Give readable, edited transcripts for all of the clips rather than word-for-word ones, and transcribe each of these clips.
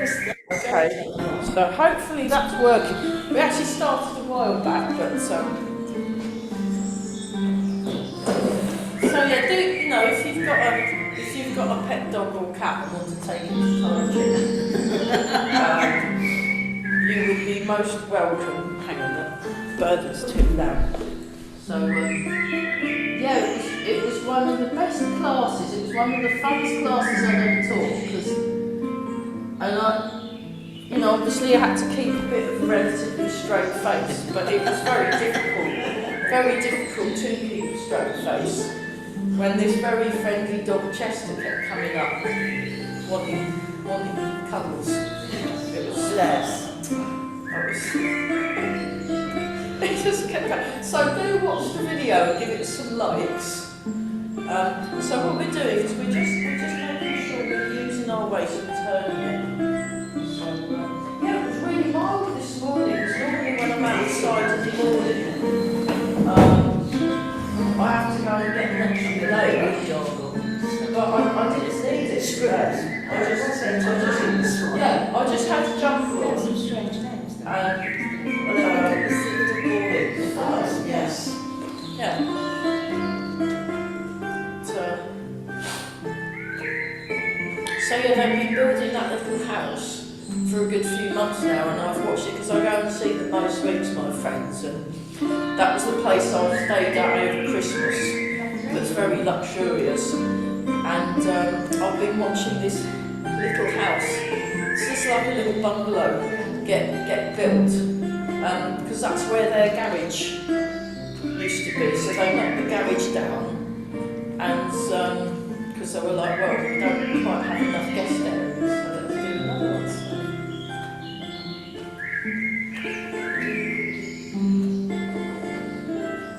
Okay, so hopefully that's working. We actually started a while back, but so yeah, if you've got a pet dog or cat and want to take it to Thailand, you would be most welcome. Hang on, the bird is too loud. So yeah, it was one of the best classes. It was one of the funnest classes I've ever taught obviously I had to keep a bit of a relatively straight face, but it was very difficult to keep a straight face when this very friendly dog Chester kept coming up, wanting cuddles. It was it just kept going. So do watch the video and give it some likes. So what we're doing is we're just making sure we're using our waist and turning it. It was really mild this morning, because normally when I'm outside in the morning, I have to go and get an extra layer, but I didn't need it. I just had to jump on. Some strange names. Yes. Yeah. So yeah, they've been building that little house for a good few months now, and I've watched it because I go and see them most weeks, my friends, and that was the place I stayed at over Christmas. That's very luxurious, and I've been watching this little house. It's just like a little bungalow get built, because that's where their garage used to be. So they knocked the garage down, and because they were like, well, we don't quite have enough guest areas, so let's do another one.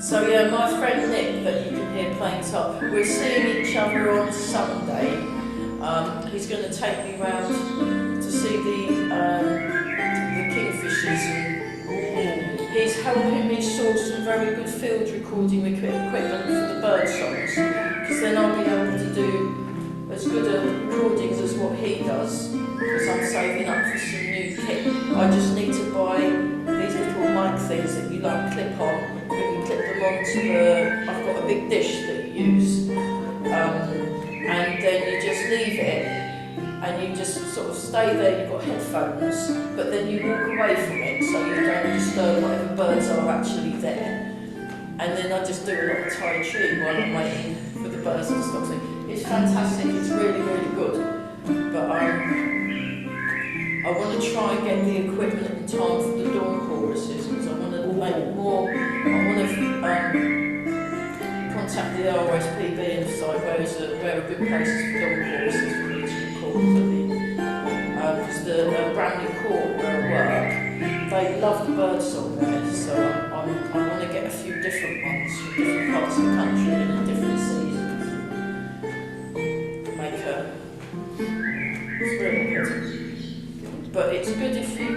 So yeah, my friend Nick, that you can hear playing top, we're seeing each other on Sunday. He's going to take me round to see the kingfishers, and he's helping me source some very good field recording equipment for the bird songs, because then I'll be able to do as good recordings as what he does, because I'm saving up for some new kit. I just need to buy these little mic things that you like clip on. You clip them onto I've got a big dish that you use, and then you just leave it, and you just sort of stay there. You've got headphones, but then you walk away from it so you don't disturb whatever birds are actually there. And then I just do a lot of Tai Chi while I'm waiting for the birds to stop singing. It's fantastic, it's really, really good. But I want to try and get the equipment in time for the dawn choruses, because I want to make more. I want to contact the RSPB and decide where are good places for dawn choruses for me to record because the Bramley Court where I work, they love the bird song there, so I want to get a few different ones from different parts of the country and in different seasons. It's really good. But it's good if you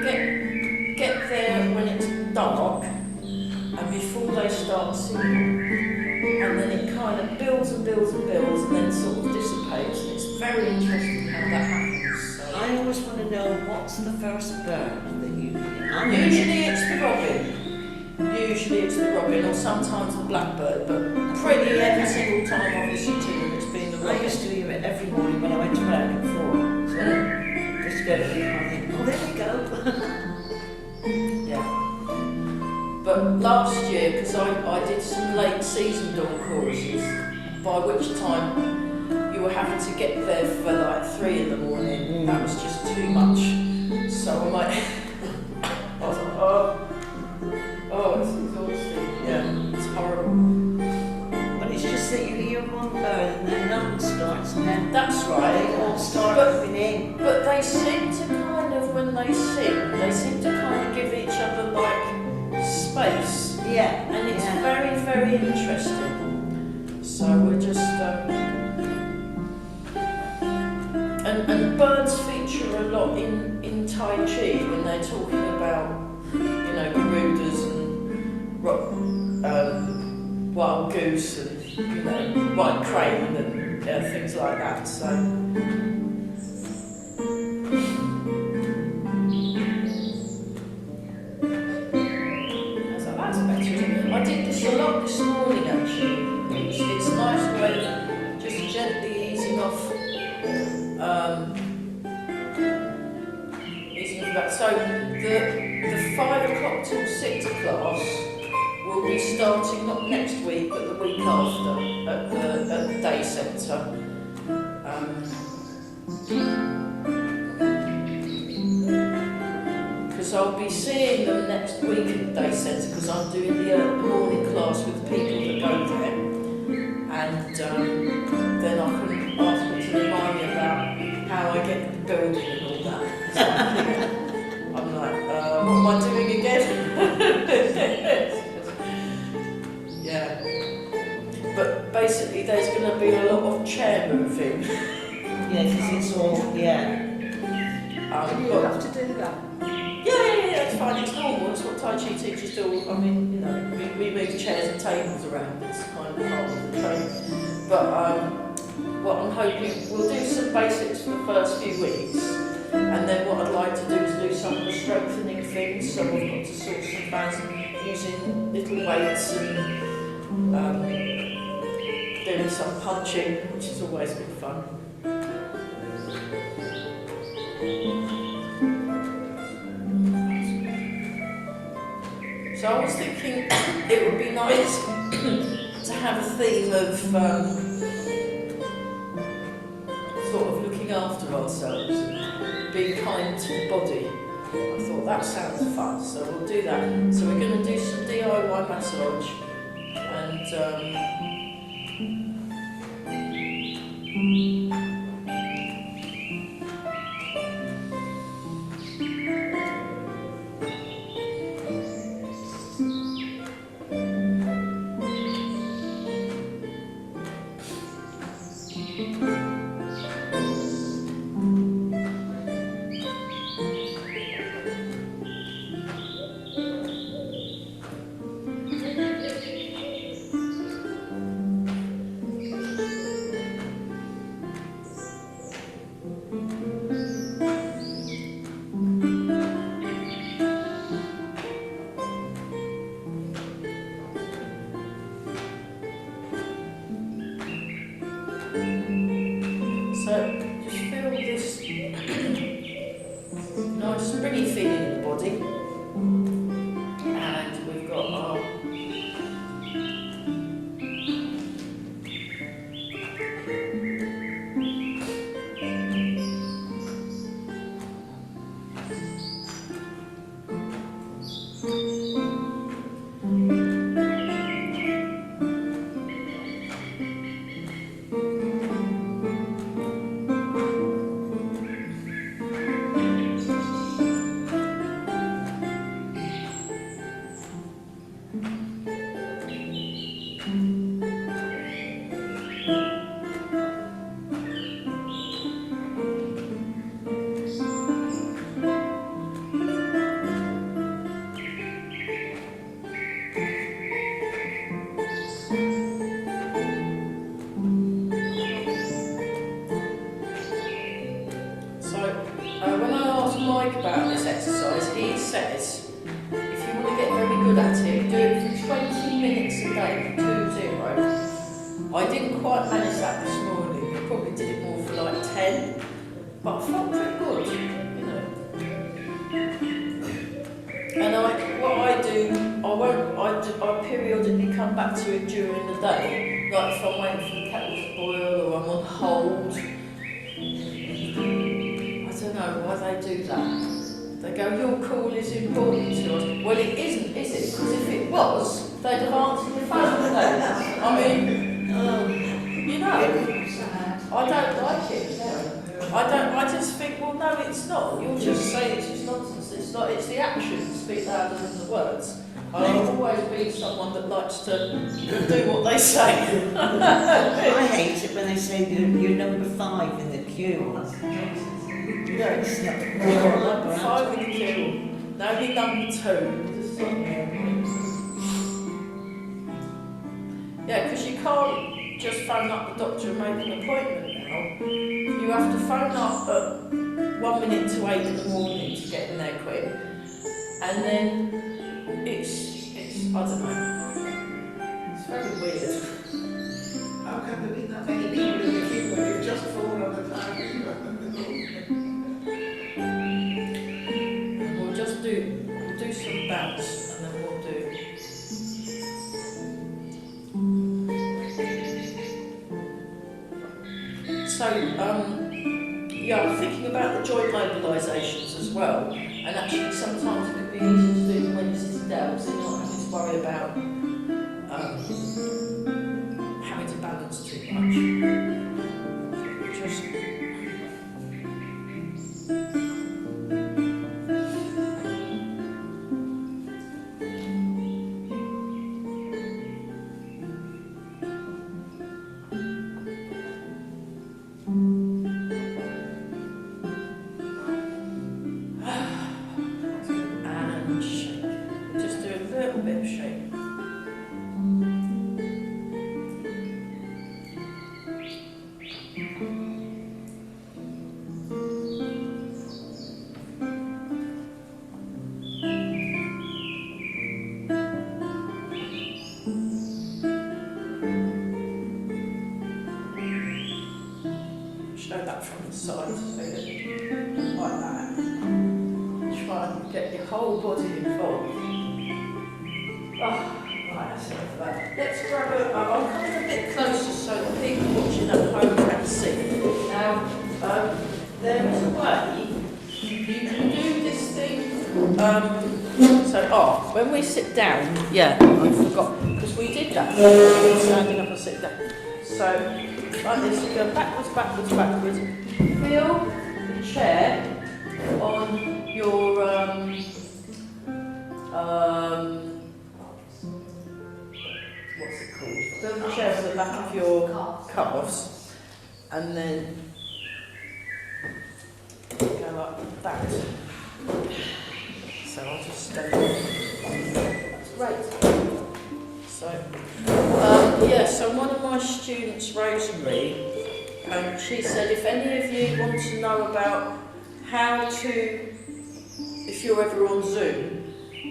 get there when it's dark and before they start singing, and then it kind of builds and builds and builds and then sort of dissipates, and it's very interesting how that happens. So I always want to know what's the first bird that you hear. usually it's the robin, or sometimes the blackbird, but pretty every single time I've listened to them it's been the robin. I used to hear it every morning when I went to work at 4. So just go to the car and think, oh, there we go. Yeah. But last year, because I did some late season dawn choruses, by which time you were having to get there for like 3 in the morning. That was just too much. So I was like, oh, it's exhausting. Yeah, it's horrible. But it's just that you hear one bird and then another starts, and then That's right. they all start moving in. But they seem to kind of, when they seem to kind of give each other like space. Yeah. And it's very, very interesting. So we're just and birds feature a lot in Tai Chi when they're talking about, garudas and wild goose and white crane and things like that. So about. So the 5 o'clock till 6 class will be starting not next week but the week after at the day centre. Because I'll be seeing them next week at the day centre because I'm doing the morning class with the people that go there, and then I can ask them to remind me about how I get the building and all that. So I'm like, what am I doing again? Yeah. But basically there's going to be a lot of chair moving. Yeah, because it's all, yeah. You But have to do that. yeah, it's fine, it's normal, it's what Tai Chi teachers do. I mean, you know, we move chairs and tables around, it's kind of part of the training. But what I'm hoping, we'll do some basics for the first few weeks, and then what I'd like to do is do some of the strengthening things, so we've got to sort some bands using little weights and doing some punching, which is always good fun. So I was thinking it would be nice to have a theme of sort of looking after ourselves and being kind to the body. I thought that sounds fun, so we'll do that. So we're going to do some DIY massage and so just feel this nice springy feeling in the body, and we've got our when I asked Mike about this exercise, he says if you want to get very good at it, do it for 20 minutes a day, 20. I didn't quite manage that this morning. I probably did it more for like 10, but I felt pretty good, you know. And what I do, I periodically come back to it during the day, like if I'm waiting for the kettle to boil or I'm on hold. I don't know why they do that. They go, your call is important to us. Well, it isn't, is it? Because if it was, they'd have answered the phone today. I mean, you know, I don't like it. I just think, well, no, it's not. You'll just say it's just nonsense. It's not. It's the actions speak louder than the words. I'll always be someone that likes to do what they say. I hate it when they say you're number 5 in the queue. Yeah, It's not number 5 in the queue. Now you're number 2. Yeah, because you can't just phone up the doctor and make an appointment now. You have to phone up at 1 minute to 8 in the morning to get in there quick. And then it's I don't know. It's very weird. How can there be that many people in the queue when you've just fallen on the time? yeah, I'm thinking about the joint mobilisations as well, and actually sometimes it can be easy to do them when you're sitting down, so you're not having to worry about having to balance too much. Just and shake. Just do a little bit of shake. Show that from the side, so that like that. Try and get your whole body involved. Oh, right, that's enough of that. Let's grab I'll come a bit closer so that people watching at home can see. Now, there is a way you can do this thing. When we sit down, yeah, I forgot, because we did that. Standing up and sitting down. So, like this, you go backwards, backwards, backwards. Feel the chair on your what's it called? Feel the chair on the back of your calves, and then go like that. So I'll just stay there. That's great. So, so one of my students, Rosemary, she said if any of you want to know about how to, if you're ever on Zoom,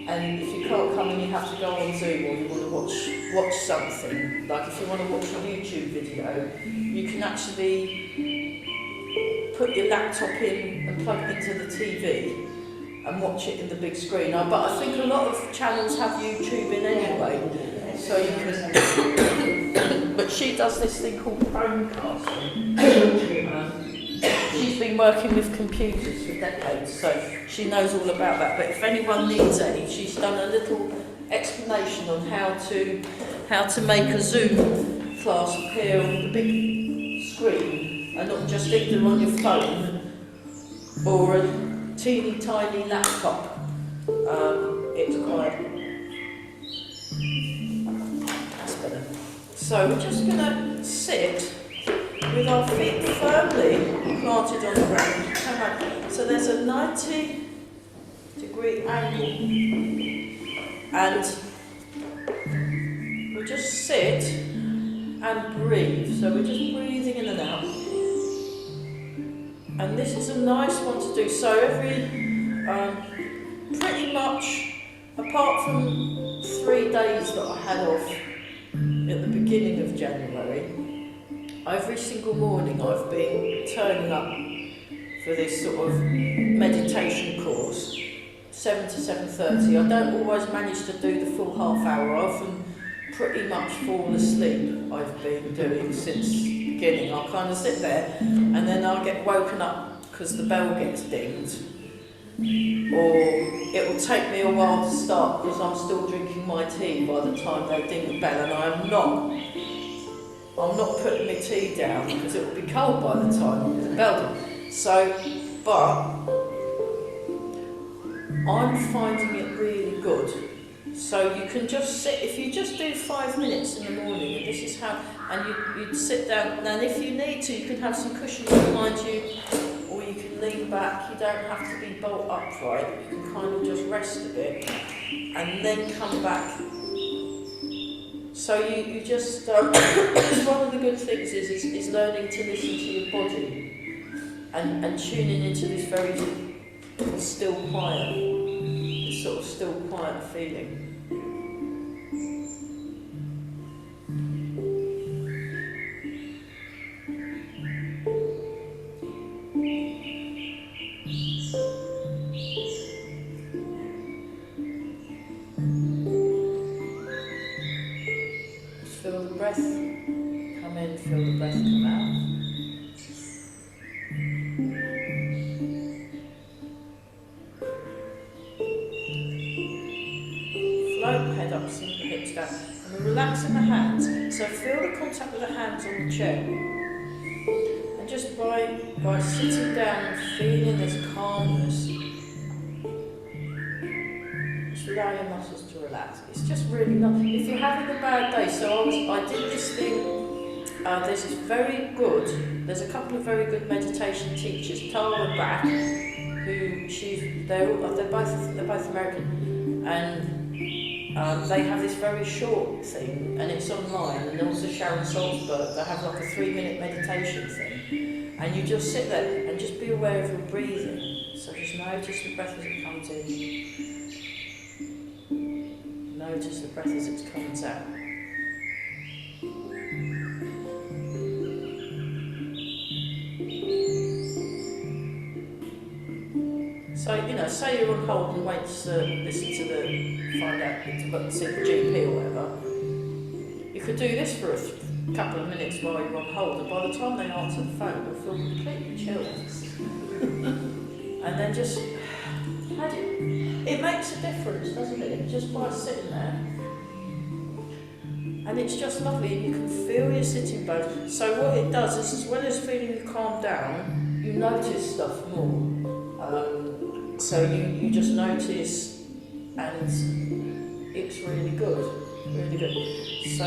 and if you can't come and you have to go on Zoom, or you want to watch something, like if you want to watch a YouTube video, you can actually put your laptop in and plug it into the TV and watch it in the big screen. But I think a lot of channels have YouTube in anyway, so you can. But she does this thing called Chromecast. She's been working with computers for decades, so she knows all about that. But if anyone needs any, she's done a little explanation on how to make a Zoom class appear on the big screen and not just either on your phone or a teeny tiny laptop. It's quite. That's better. So we're just going to sit with our feet firmly planted on the ground. So there's a 90-degree angle, and we just sit and breathe. So we're just breathing in and out. And this is a nice one to do. So every, pretty much, apart from 3 days that I had off at the beginning of January, every single morning I've been turning up for this sort of meditation course, 7 to 7:30. I don't always manage to do the full half hour. I often pretty much fall asleep. I've been doing since the beginning. I'll kind of sit there and then I'll get woken up because the bell gets dinged, or it will take me a while to start because I'm still drinking my tea by the time they ding the bell, and I'm not putting my tea down because it will be cold by the time the bell dings. So, but I'm finding it really good. So you can just sit, if you just do 5 minutes in the morning, and this is how, and you'd sit down, and if you need to, you can have some cushions behind you, or you can lean back. You don't have to be bolt upright, you can kind of just rest a bit, and then come back. So you just, one of the good things is learning to listen to your body, and tuning into this very still quiet, this sort of still quiet feeling. Feel the breath come in, feel the breath come out. up, sink the hips down. And we're relaxing the hands. So feel the contact with the hands on the chair. And just by sitting down and feeling this calmness, just allow your muscles to relax. It's just really not. If you're having a bad day, so I did this thing. There's this very good. There's a couple of very good meditation teachers, Tara Brach, who they're both American, and they have this very short thing, and it's online. And also Sharon Salzberg, they have like a 3-minute meditation thing, and you just sit there and just be aware of your breathing. So just notice the breath as it comes in. Notice the breath as it comes out. So, say you're on hold and wait to listen to find out, to see the GP or whatever. You could do this for a couple of minutes while you're on hold, and by the time they answer the phone, you'll feel completely chilled. And then just, it makes a difference, doesn't it? Just by sitting there. And it's just lovely, and you can feel your sitting bones. So what it does is, as well as feeling you calm down, you notice stuff more. So you just notice, and it's really good, really good. So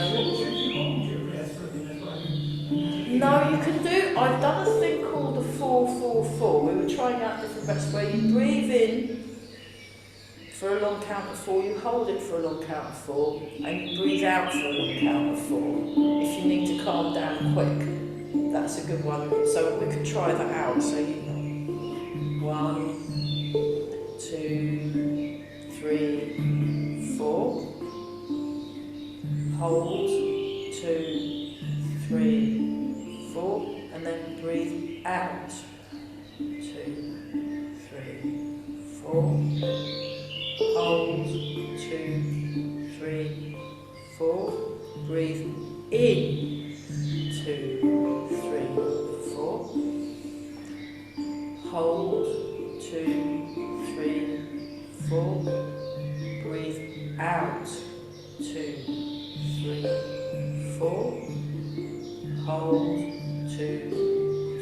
no, you can do. I've done a thing called the 4-4-4. We were trying out different breaths where you breathe in for a long count of 4, you hold it for a long count of 4, and you breathe out for a long count of 4. If you need to calm down quick, that's a good one. So we could try that out. So 1, 2, 3, 4. Hold 2, 3, 4, and then breathe out 2, 3, 4. Hold 2, 3, 4. Breathe in 2, 3, 4. Hold 2, 3, 4. Breathe out 2, 3, 4. Hold 2,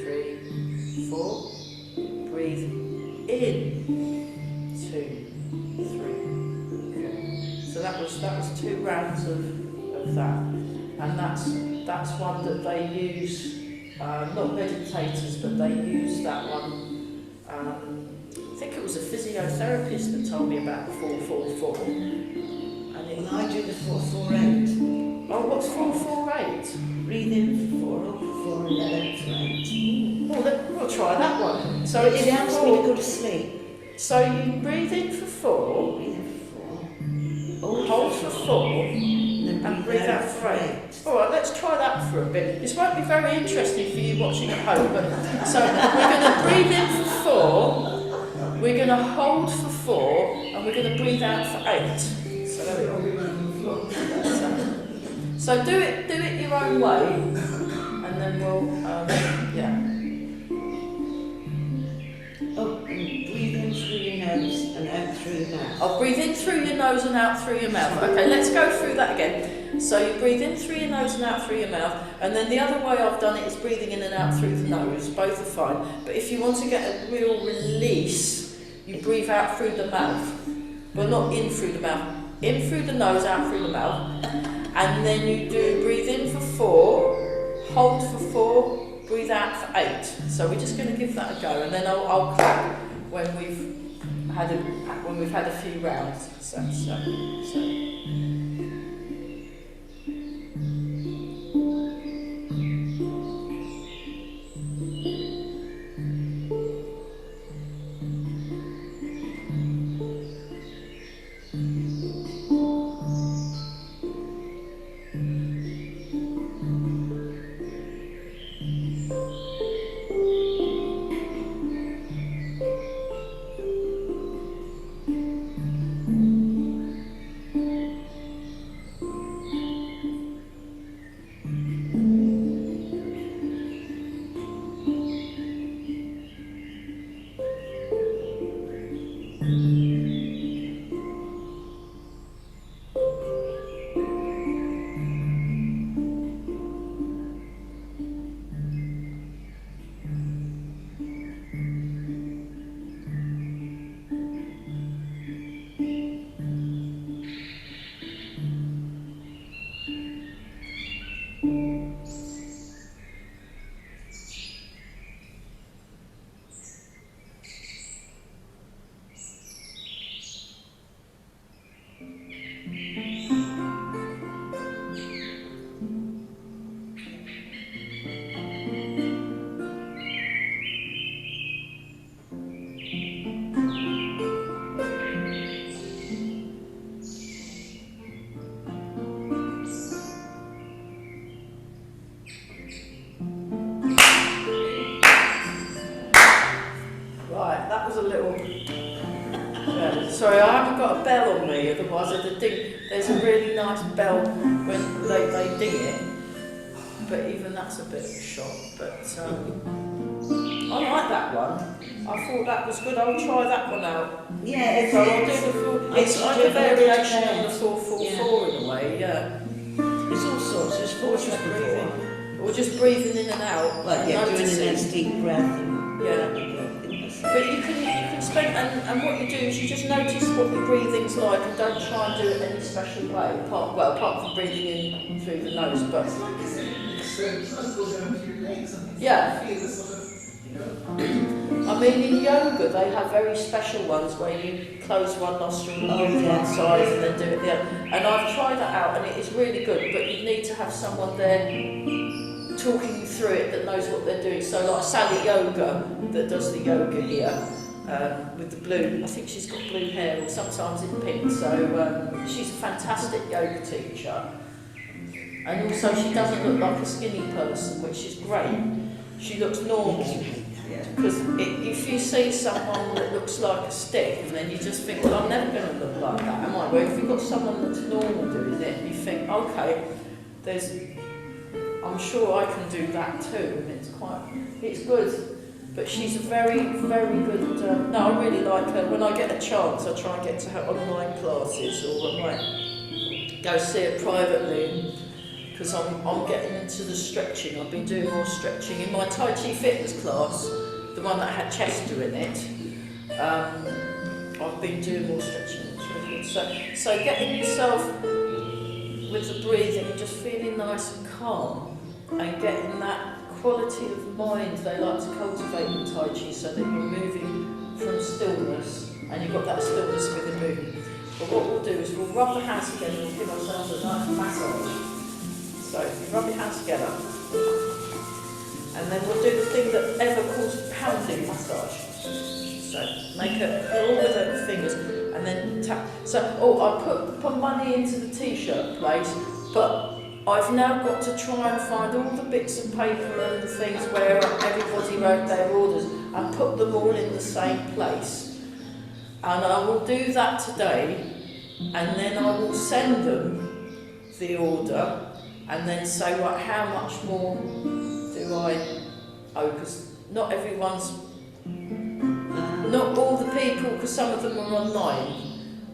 3, 4. Breathe in 2, 3. Okay. So that was 2 rounds of that, and that's one that they use. Not meditators, but they use that one. I think it was a physiotherapist that told me about the 4-4-4. And Well, I do the 4-4-8. oh, what's 4-4-8? Breathe in for 4, hold for 4, and let out for 8. We'll try that one. So It it's helps me to 4. go to sleep. So you breathe in for 4, Breathe in for 4, hold for 4, and and breathe out for 8. Alright, let's try that for a bit. This won't be very interesting for you watching at home, but so we're going to breathe in for 4, we're going to hold for 4, and we're going to breathe out for 8. So there we go. So do it your own way, and then we'll, yeah. Oh, and breathe in through your nose and out through your mouth. I'll breathe in through your nose and out through your mouth. Okay, let's go through that again. So you breathe in through your nose and out through your mouth, and then the other way I've done it is breathing in and out through the nose. Both are fine. But if you want to get a real release, you breathe out through the mouth. Well, not in through the mouth. In through the nose, out through the mouth. And then you do breathe in for 4, hold for 4, breathe out for 8. So we're just going to give that a go, and then I'll clap when we've had a few rounds. So. Yeah. Sorry, I haven't got a bell on me, otherwise I'd have ding. There's a really nice bell when they ding it, but even that's a bit of a shock. But I like that one. I thought that was good. I'll try that one out. Yeah, So I'll do the full. It's like a variation on the 4-4-4 in a way. Yeah. It's all sorts. There's four Or just breathing, or just breathing in and out. Well, yeah, doing a noticing. nice deep breath. And Yeah. But you can spend, and what you do is you just notice what your breathing's like and don't try and do it any special way, apart from breathing in through the nose, but yeah. I mean, in yoga they have very special ones where you close one nostril and breathe one side and then do it the other. And I've tried that out and it is really good, but you need to have someone there talking you through it that knows what they're doing. So like Sally Yoga that does the yoga here with the blue, I think she's got blue hair or sometimes in pink, so she's a fantastic yoga teacher. And also she doesn't look like a skinny person, which is great. She looks normal. Because if you see someone that looks like a stick and then you just think, well, I'm never going to look like that, am I? Well, if you've got someone that's normal doing it, you think, okay, I'm sure I can do that too, and it's good. But she's a very, very good, no, I really like her. When I get a chance, I try and get to her online classes, or I might go see her privately, because I'm getting into the stretching. I've been doing more stretching. In my Tai Chi fitness class, the one that had Chester in it, I've been doing more stretching. It's really good. So getting yourself with the breathing, just feeling nice and calm, and getting that quality of mind they like to cultivate in Tai Chi, so that you're moving from stillness, and you've got that stillness with the movement. But what we'll do is we'll rub the hands together and we'll give ourselves a nice massage. So you rub your hands together, and then we'll do the thing that Eva calls pounding massage. So make all with the fingers, and then tap. So I put money into the t-shirt place, but I've now got to try and find all the bits of paper and the things where everybody wrote their orders and put them all in the same place. And I will do that today, and then I will send them the order. And then say, right, how much more do I owe? Because not everyone's, not all the people, because some of them are online,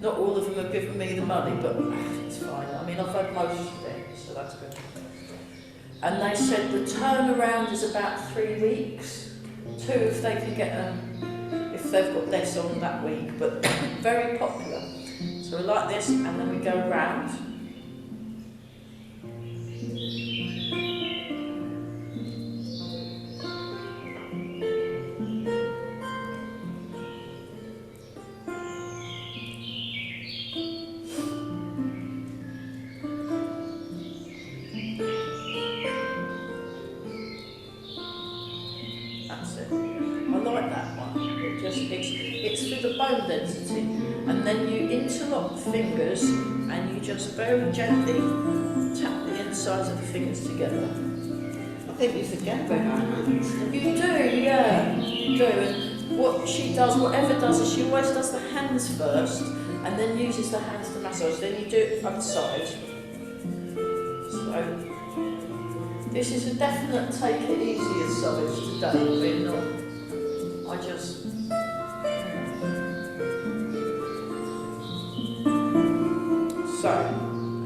not all of them have given me the money, but it's fine. I mean, I've had most of it, so that's good. And they said the turnaround is about 3 weeks, 2 if they can get if they've got less on that week, but very popular. So we like this, and then we go round. That's it. I like that one. It's for the bone density, and then you interlock the fingers and you just very gently tap the insides of the fingers together. I think we forget about our hands. You do, yeah, you do. And what she does, whatever does, is she always does the hands first, and then uses the hands to massage. Then you do it front side. So this is a definite take it easy massage today. We're not. I just. So,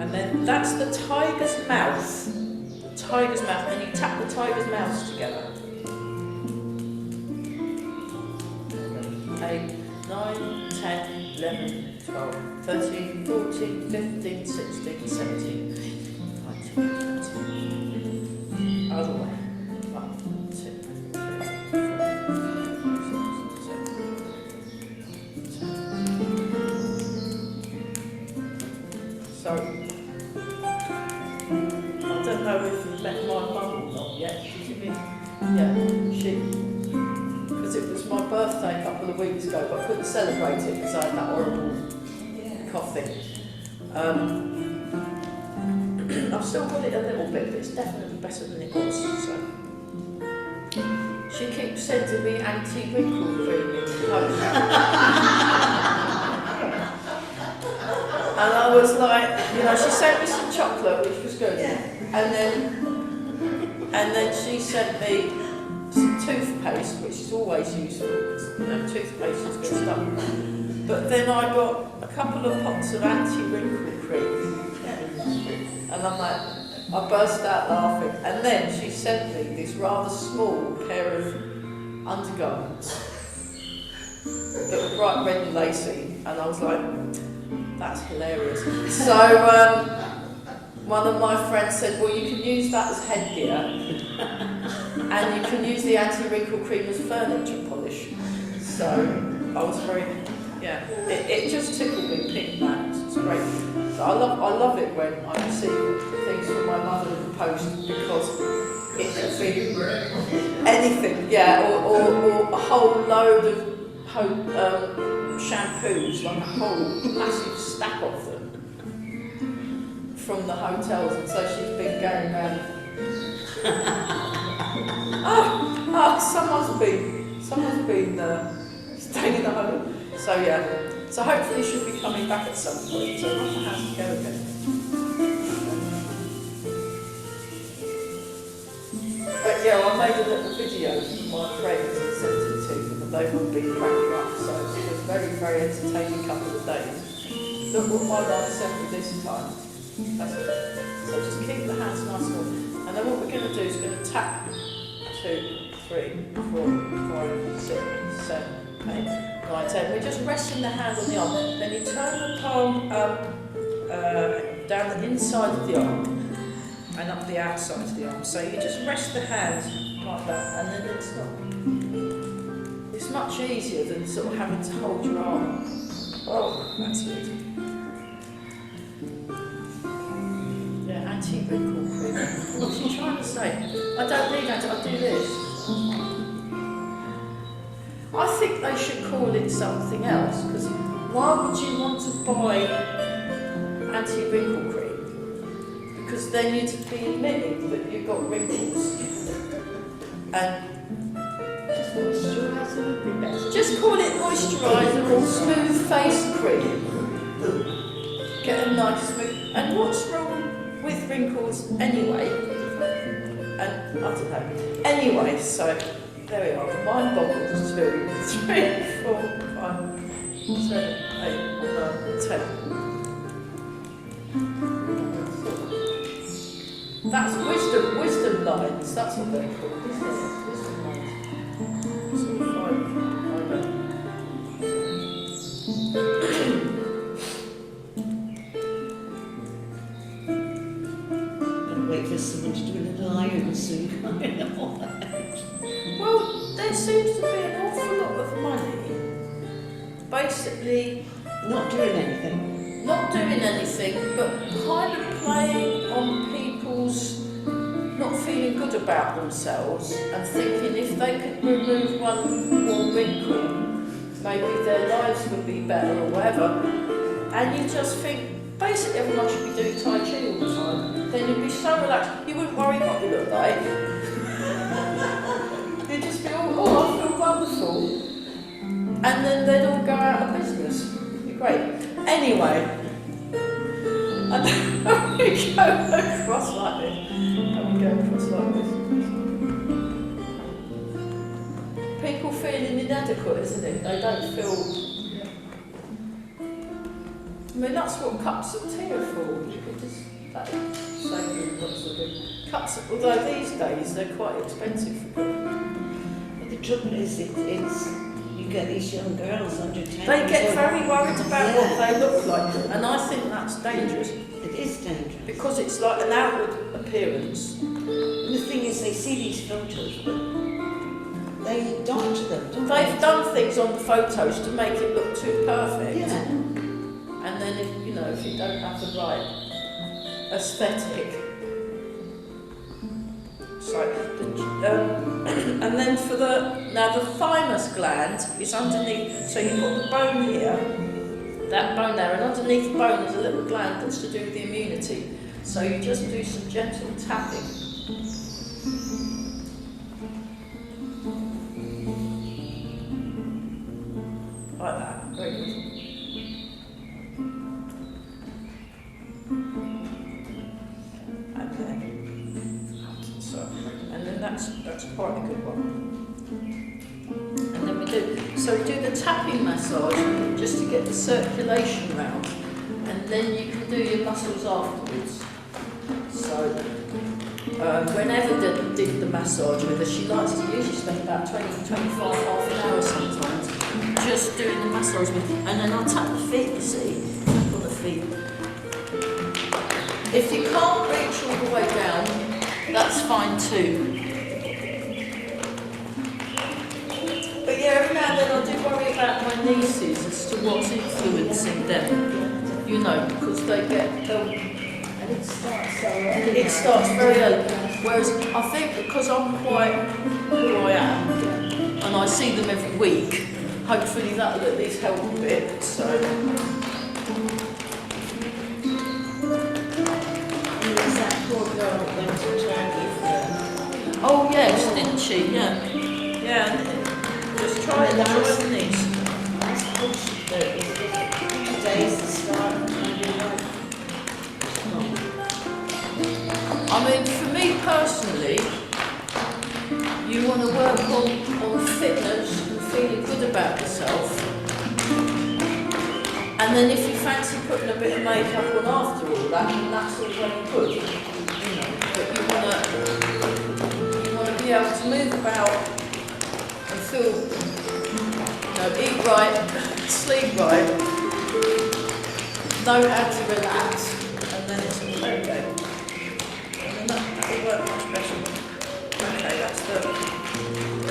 and then that's the tiger's mouth. The tiger's mouth, and you tap the tiger's mouth together. 8, 9, 10, 11, 12, 13, 14, 15, 16, 17, 19, 20. Other way. 1, 2, 3, 4, 5, 6, 7, 8. So, I don't know if you've met my mum or not yet. Because it was my birthday a couple of weeks ago, but I couldn't celebrate it because I had that horrible coughing. I've still got it a little bit, but it's definitely better than it was. So She keeps sending me anti-wrinkle cream in the post. And I was like, you know, she sent me some chocolate, which was good. And then she sent me some toothpaste, which is always useful, because you know, toothpaste is good stuff. But then I got a couple of pots of anti-wrinkle cream. And I'm like, I burst out laughing. And then she sent me this rather small pair of undergarments that were bright red and lacy. And I was like, that's hilarious. So one of my friends said, well, you can use that as headgear and you can use the anti-wrinkle cream as furniture polish. So I was very, yeah, it just tickled me pink, that. It's great. So I love it when I receive things from my mother in the post, because it can be anything, yeah, or a whole load of shampoos, like a whole massive stack of them from the hotels, and so she's been going around. Someone's been staying in the hotel. So yeah, so hopefully she'll be coming back at some point. So Russia has to go again. But yeah, I made a little video for my friends and sent it to them, and they've all been cracking up. So it was very, very entertaining couple of days. Look what my mum sent me this time. That's it. So just keep the hands nice and warm. And then what we're going to do is we're going to tap 2, 3, 4, 5, 6, 7, 8, 9, 10. We're just resting the hand on the arm. Then you turn the palm down the inside of the arm and up the outside of the arm. So you just rest the hand like that, and then it's much easier than sort of having to hold your arm. Oh, that's good. Yeah, anti-wrinkle cream. What's she trying to say? I don't need that, I'll do this. I think they should call it something else, because why would you want to buy anti-wrinkle cream? Because then you'd be admitting that you've got wrinkles. And just call it moisturiser or smooth face cream. Get a nice smooth. And what's wrong with wrinkles anyway? And I don't know. Anyway, so there we are. Mine boggles 2, 3, 4, 5, 7, 8, 9, 10. That's wisdom lines. That's what they're called, isn't it? Wisdom lines. So Gonna wait for someone to do a little iron soon. Well, there seems to be an awful lot of money. Basically, Not doing anything. not doing anything, but kind of playing on people's not feeling good about themselves and thinking if they could remove one more wrinkle, maybe their lives would be better or whatever. And you just think, basically everyone should be doing Tai Chi all the time. Then you'd be so relaxed, you wouldn't worry what you look like. You'd just be all, oh, I feel wonderful. And then they'd all go out of business. It'd be great. Anyway, and we go across like this. And we go across like this. People feeling inadequate, isn't it? They don't feel. I mean, that's what cups of tea are for. You could just say lots of them. Cups, although these days they're quite expensive for people. But the trouble is, it's you get these young girls under 10. They get very worried about what they look like, and I think that's dangerous. It is dangerous. Because it's like an outward appearance. And the thing is, they see these photos, but they doctor them. Don't They've done things on the photos to make it look too perfect. Yeah. And then if you don't have the right aesthetic. So, and then for the thymus gland is underneath, so you've got the bone here, that bone there, and underneath the bone is a little gland that's to do with the immunity. So you just do some gentle tapping. Very good. And then that's quite a good one. And then we do the tapping massage just to get the circulation round, and then you can do your muscles afterwards. So whenever did the massage with her, she likes to usually spend about 20-25, half an hour sometimes, just doing the massage with, and then I'll tap the feet, you see, tap on the feet. If you can't reach all the way down, that's fine too. But yeah, every now and then I do worry about my nieces as to what's influencing them, you know, because they'll And it starts so early. it starts very early. Whereas I think because I'm quite who I am, and I see them every week, hopefully that'll at least help a bit. So There's that poor girl that went to Turkey for oh yes, didn't she? Yeah, yeah. Just try the knees. that's bullshit though. Today's the start of my new life. I mean, for me personally, you want to work on fitness and feeling good about yourself. And then if you fancy putting a bit of makeup on after all that, then that's all very good. You know, but you want to be able to move about and feel, you know, eat right, sleep right, know how to relax, and then it's all okay. That'll work much better. Okay, that's the...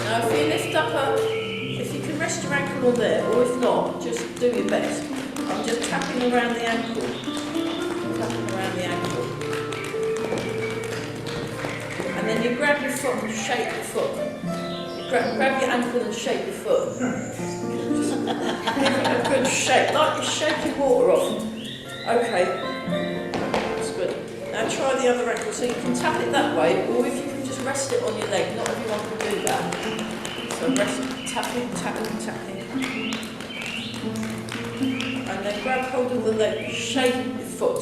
Now if you lift up if you can rest your ankle on there, or if not, just do your best. I'm just tapping around the ankle. Tapping around the ankle. And then you grab your foot and shake your foot. Grab your ankle and shake your foot. Just give it a good shake, like you're shaking water off. Okay. Now try the other ankle, so you can tap it that way, or if you can just rest it on your leg. Not everyone can do that. So rest, tapping, tapping, tapping. And then grab hold of the leg, shake your foot.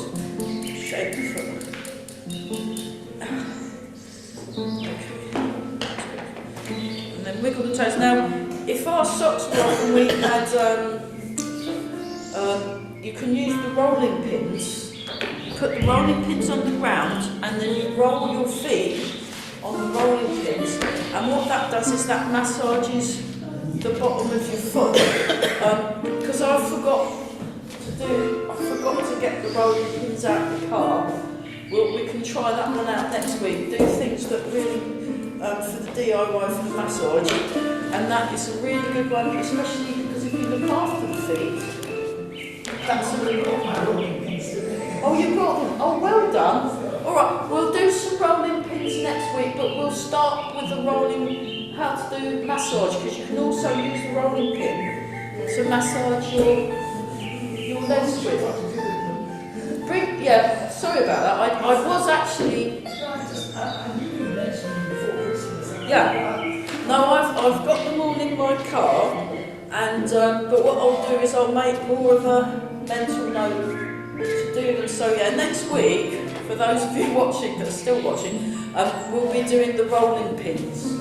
Shake your foot. Okay. And then wiggle the toes. Now, if our socks were off and we had, you can use the rolling pins. Put the rolling pins on the ground, and then you roll your feet on the rolling pins, and what that does is that massages the bottom of your foot. Because I forgot to get the rolling pins out of the car. We can try that one out next week. Do things that really for the DIY for the massage, and that is a really good one, especially because if you look after the feet, that's a really good one. Oh, you brought them. Oh, well done. All right, we'll do some rolling pins next week, but we'll start with the rolling, how to do massage, because you can also use the rolling pin to massage your legs with. Yeah, sorry about that. I was actually. Yeah. No, I've got them all in my car, and but what I'll do is I'll make more of a mental note to do them. So yeah, next week, for those of you watching that are still watching, we'll be doing the rolling pins.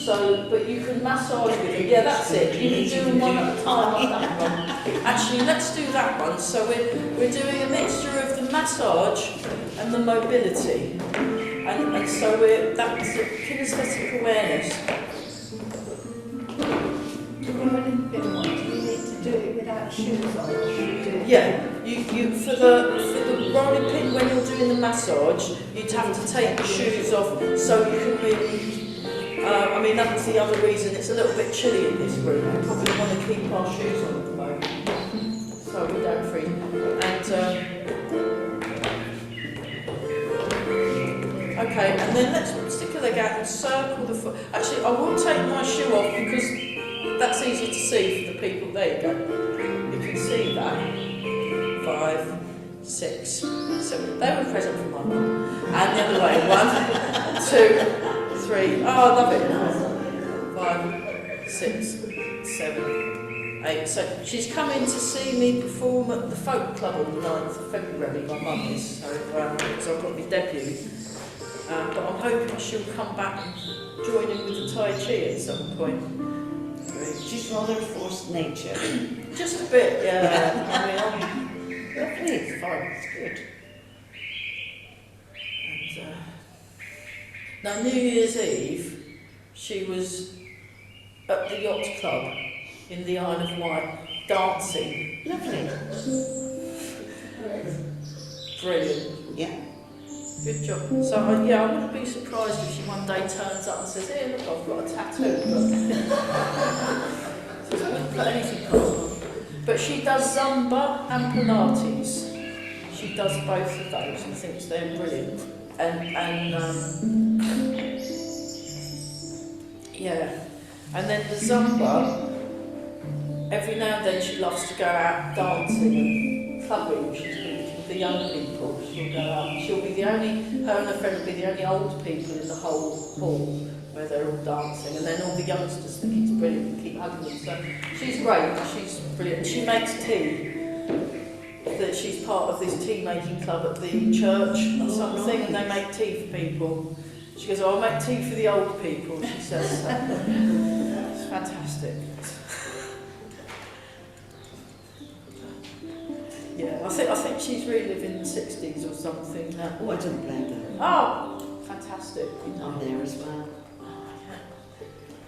So, but you can massage with them. Yeah, that's it. You can do them one at a time like that one. Actually, let's do that one. So we're doing a mixture of the massage and the mobility, and so that's kinesthetic awareness. The rolling pin one, do you need to do it without shoes on? Yeah, you for the rolling pin when you're doing the massage, you'd have to take the shoes off so you can really. I mean, that's the other reason. It's a little bit chilly in this room. We probably want to keep our shoes on at the moment, so we don't freeze. And okay, and then let's stick a leg out and circle the foot. Actually, I will take my shoe off because that's easy to see for the people. There you go. You can see that. 5, 6, 7. They were present for my mum. And the other way. 1, 2, 3. Oh, I love it. 5, 6, 7, 8. So she's come in to see me perform at the Folk Club on the 9th of February, my mum is, so because I've got my debut. But I'm hoping she'll come back and join in with the Tai Chi at some point. She's rather a force of nature. Just a bit, yeah. I mean, Lovely, it's fine, it's good. and, now, New Year's Eve, she was at the Yacht Club in the Isle of Wight dancing. Lovely. Brilliant. Yeah. Good job. So, yeah, I wouldn't be surprised if she one day turns up and says, "Here, look, I've got a tattoo." But I wouldn't put anything past her. But she does Zumba and Pilates. She does both of those and thinks they're brilliant. Yeah. And then the Zumba, every now and then she loves to go out dancing and clubbing. She's with the young people. She'll go out. She'll be the only, her and her friend will be the only old people in the whole hall where they're all dancing. And then all the youngsters think it's brilliant and keep hugging them. So she's great. She's brilliant. She makes tea. That she's part of this tea making club at the church or something, and they make tea for people. She goes, "Oh, I'll make tea for the old people," she says. So. It's fantastic. Yeah, I think she's really living in the 60s or something now. Oh, I don't blame her. Oh, fantastic. I'm there as well.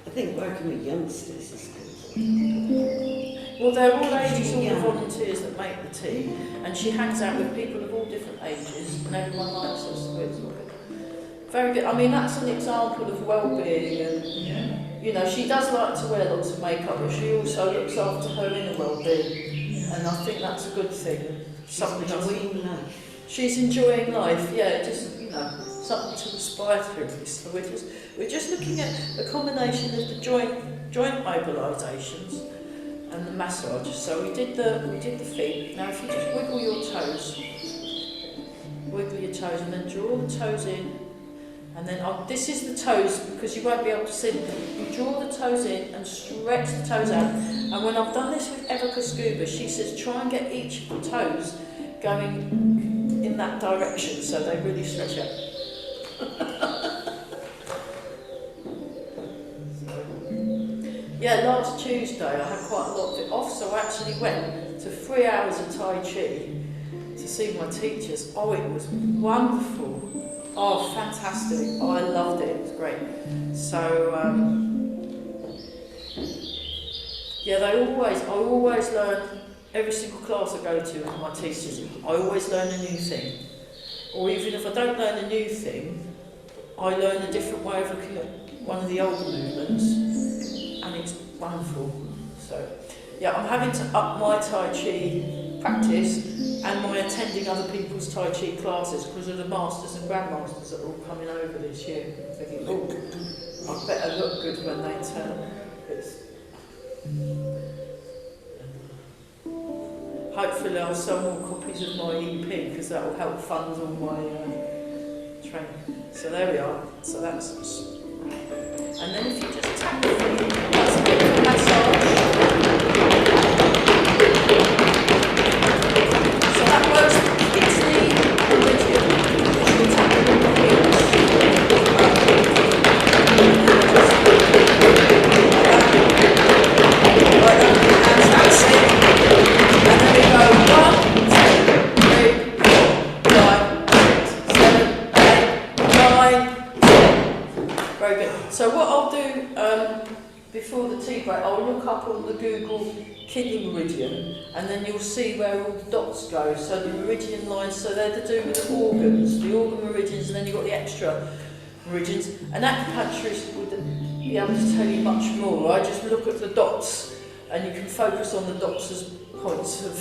I think working with youngsters is good. Well, they're all ages, all the volunteers that make the tea, and she hangs out with people of all different ages, and everyone likes her, so it's good. Very good. I mean, that's an example of well-being, and you know, she does like to wear lots of makeup, but she also looks after her inner well-being, and I think that's a good thing. Something enjoying life. She's enjoying life, yeah, just, you know, something to aspire to. So we're just looking at a combination of the joint mobilisations and the massage. So we did the feet. Now if you just wiggle your toes, and then draw the toes in, and then this is the toes because you won't be able to see them. You draw the toes in and stretch the toes out. And when I've done this with Evika Scuba, she says try and get each of the toes going in that direction so they really stretch out. Yeah, last Tuesday I had quite a lot of it off, so I actually went to 3 hours of Tai Chi to see my teachers. Oh, it was wonderful. Oh, fantastic. Oh, I loved it. It was great. So, yeah, I always learn, every single class I go to with my teachers, I always learn a new thing. Or even if I don't learn a new thing, I learn a different way of looking at one of the older movements. And it's wonderful. So, yeah, I'm having to up my Tai Chi practice and my attending other people's Tai Chi classes because of the masters and grandmasters that are all coming over this year. I'm thinking, oh, I better look good when they turn. Hopefully I'll sell more copies of my EP because that will help fund all my training. So there we are. So that's. And then if you just tap the feet, that's a bit of a massage. So that works particularly with you. You tap the heels. Like that. And that's it. And then we go 1, 2, 3, 4, 5, 6, 7, 8, 9, 10. Very good. So what I'll do before the tea break, I'll look up on the Google kidney meridian, and then you'll see where all the dots go. So the meridian lines, so they're to do with the organs, the organ meridians, and then you've got the extra meridians. An acupuncturist would be able to tell you much more. I just look at the dots, and you can focus on the dots as points of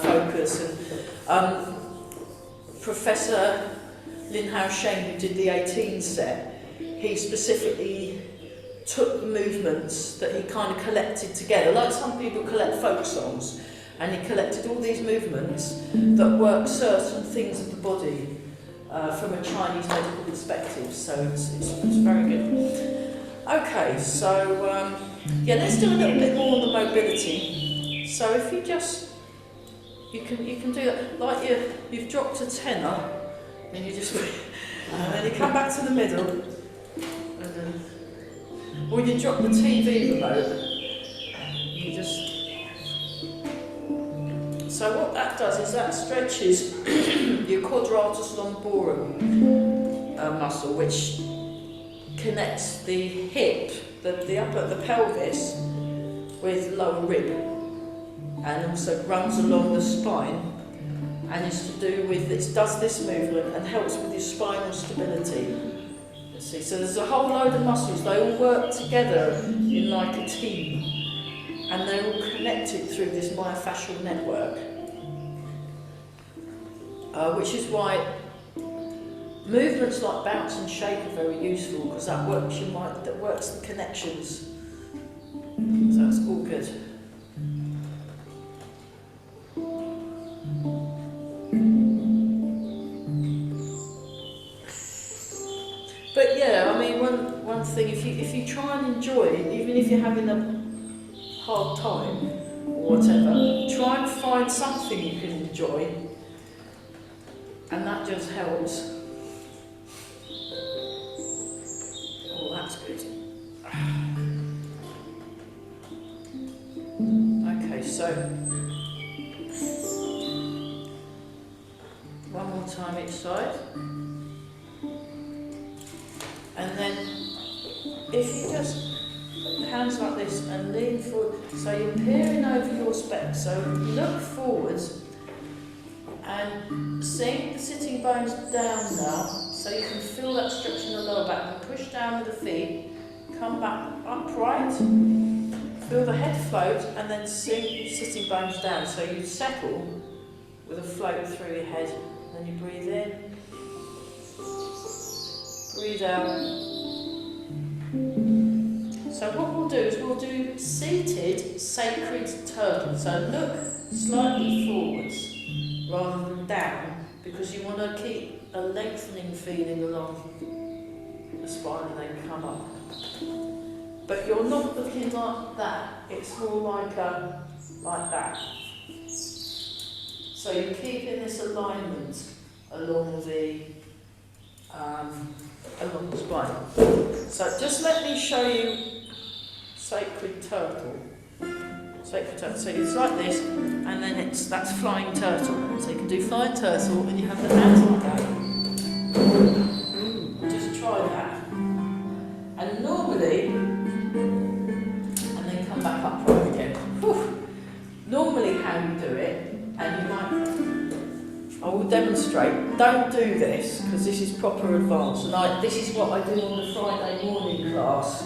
focus. And Professor Lin Hao Sheng, who did the 18 set, he specifically took the movements that he kind of collected together, like some people collect folk songs, and he collected all these movements that work certain things of the body from a Chinese medical perspective. So it's very good. Okay, so Yeah, let's do a little bit more on the mobility. So if you just, you can do that, like you've dropped a tenner, and you just, and then you come back to the middle, and then, or you drop the TV remote, you just, so what that does is that stretches your quadratus lumborum muscle, which connects the hip, the pelvis, with lower rib, and also runs along the spine, and is to do with, it does this movement and helps with your spinal stability. You see, so there's a whole load of muscles, they all work together in like a team, and they're all connected through this myofascial network, which is why movements like bounce and shake are very useful, because that works the connections. So that's all good. But yeah, I mean, one thing, if you try and enjoy it, even if you're having a hard time or whatever, try and find something you can enjoy, and that just helps. Oh, that's good. Okay, so one more time each side. And then if you just hands like this and lean forward, so you're peering over your specs, so look forwards and sink the sitting bones down now, so you can feel that stretch in the lower back, and push down with the feet, come back upright, feel the head float, and then sink your sitting bones down, so you settle with a float through your head. Then you breathe in, breathe out. So what we'll do is we'll do seated sacred turtle. So look slightly forwards rather than down, because you want to keep a lengthening feeling along the spine and then come up. But you're not looking like that, it's more like that. So you're keeping this alignment along the spine. So just let me show you sacred turtle. Sacred turtle. So it's like this, and then that's flying turtle. So you can do flying turtle, and you have the hands like that. Just try that. And normally, and then come back upright again. Whew. Normally, how you do it, and you might, I will demonstrate. Don't do this, because this is proper advanced, and this is what I do on the Friday morning class.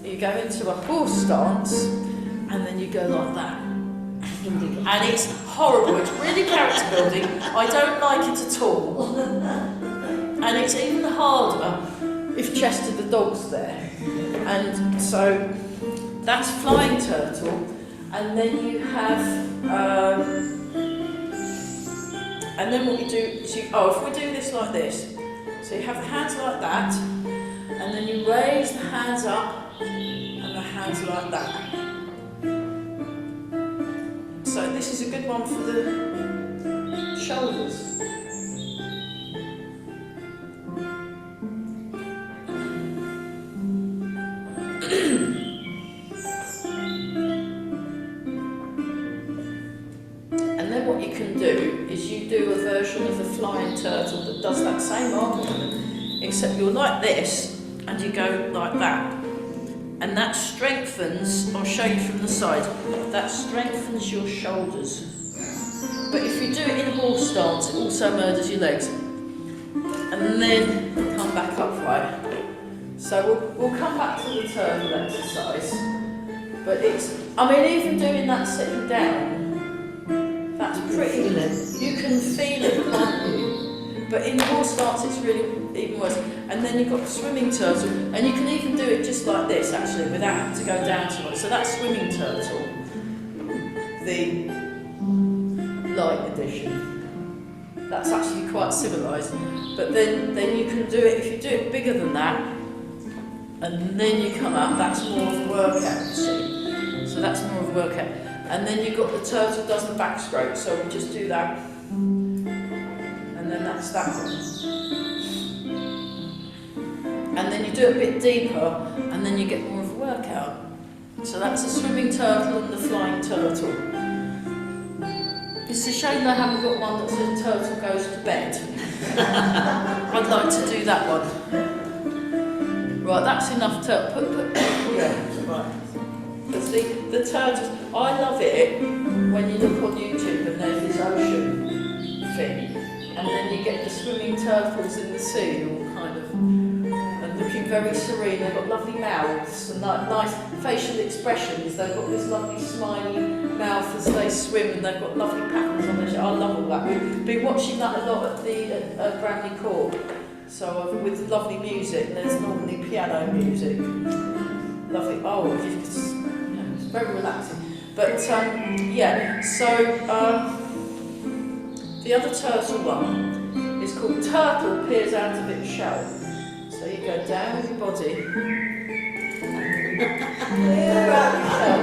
You go into a horse stance, and then you go like that. And it's horrible, it's really character building. I don't like it at all. And it's even harder if Chester the dog's there. And so that's flying turtle. And then you have, and then what you do is if we do this like this, so you have the hands like that, and then you raise the hands up, and the hands like that. So this is a good one for the shoulders. And then what you can do is you do a version of the flying turtle that does that same arm movement, except you're like this and you go like that. And that strengthens, I'll show you from the side, that strengthens your shoulders. But if you do it in horse stance, it also murders your legs. And then come back upright. So we'll come back to the turtle exercise. But even doing that sitting down, that's pretty, you can feel it, can't you? But in horse stance it's really even worse. And then you've got the swimming turtle, and you can even do it just like this actually, without having to go down too much. So that's swimming turtle, the light edition. That's actually quite civilised. But then you can do it, if you do it bigger than that, and then you come up, that's more of a workout, see? So that's more of a workout. And then you've got the turtle does the backstroke, so we just do that. And then that's that one. And then you do it a bit deeper, and then you get more of a workout. So that's the swimming turtle and the flying turtle. It's a shame they haven't got one that says turtle goes to bed. I'd like to do that one. Right, that's enough turtle. Yeah, right. Because the turtles, I love it when you look on YouTube and there's this ocean thing, and then you get the swimming turtles in the sea, all kind of, and looking very serene. They've got lovely mouths and nice facial expressions. They've got this lovely smiley mouth as they swim, and they've got lovely patterns on their shirt. I love all that. We've been watching that a lot at the Bramley Court. So with lovely music, there's normally piano music. Lovely. Oh, it's very relaxing. But yeah, so the other turtle one is called Turtle Peers Out of Its Shell. So you go down with your body, peer out your shell,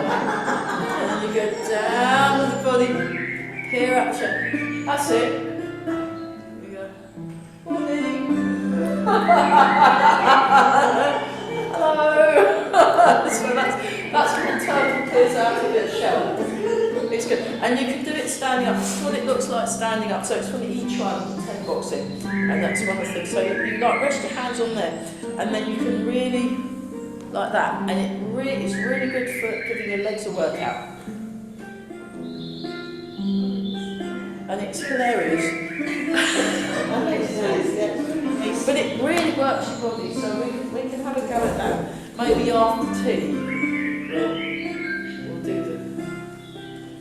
and then you go down with the body, peer out the shell. That's it. You go, morning. Hello. So that's when the turtle peers out of its shell. It's good. And you can do it standing up. This is what it looks like standing up. So it's from each one, 10 boxing. And that's one of the things. So you like rest your hands on there. And then you can really, like that. And it's really good for giving your legs a workout. And it's hilarious. But it really works your body. So we can have a go at that. Maybe after tea. We'll do the...